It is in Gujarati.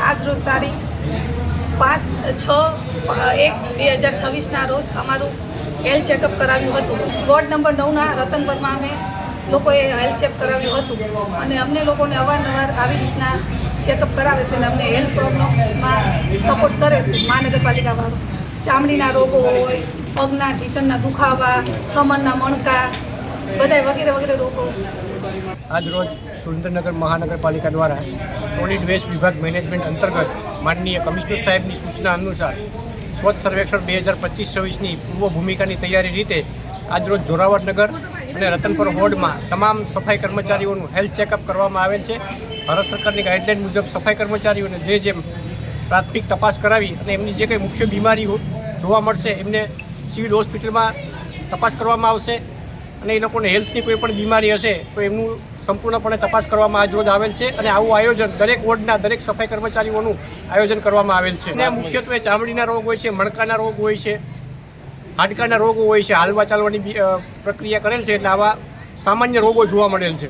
આજ રોજ તારીખ 5/6/1/2026ના રોજ અમારું હેલ્થ ચેકઅપ કરાવ્યું હતું. વોર્ડ નંબર 9ના રતનપરમાં અમે લોકોએ હેલ્થ ચેક કરાવ્યું હતું અને અમને લોકોને અવારનવાર આવી રીતના ચેકઅપ કરાવે છે અને અમને હેલ્થ પ્રોબ્લેમમાં સપોર્ટ કરે છે મહાનગરપાલિકાવાળો. ચામડીના રોગો હોય, પગના ઢીંચણના દુખાવા, કમરના મણકા, બધા વગેરે વગેરે રોગો. આજ રોજ સુરેન્દ્રનગર મહાનગરપાલિકા દ્વારા સોલિડ વેસ્ટ વિભાગ મેનેજમેન્ટ અંતર્ગત માનનીય કમિશનર સાહેબની સૂચના અનુસાર સ્વચ્છ સર્વેક્ષણ 2025-26ની પૂર્વ ભૂમિકાની તૈયારી રીતે આજરોજ જોરાવરનગર અને રતનપર વોર્ડમાં તમામ સફાઈ કર્મચારીઓનું હેલ્થ ચેકઅપ કરવામાં આવેલ છે. ભારત સરકારની ગાઈડલાઇન મુજબ સફાઈ કર્મચારીઓને જેમ પ્રાથમિક તપાસ કરાવી અને એમની જે કંઈ મુખ્ય બીમારી જોવા મળશે એમને સિવિલ હોસ્પિટલમાં તપાસ કરવામાં આવશે અને એ લોકોને હેલ્થની કોઈ પણ બીમારી હશે તો એમનું સંપૂર્ણપણે તપાસ કરવામાં આજરોજ આવેલ છે અને આવું આયોજન દરેક વોર્ડના દરેક સફાઈ કર્મચારીઓનું આયોજન કરવામાં આવેલ છે. અને મુખ્યત્વે ચામડીના રોગ હોય છે, મણકાના રોગ હોય છે, હાડકાના રોગો હોય છે, હાલવા ચાલવાની પ્રક્રિયા કરેલ છે એટલે આવા સામાન્ય રોગો જોવા મળેલ છે.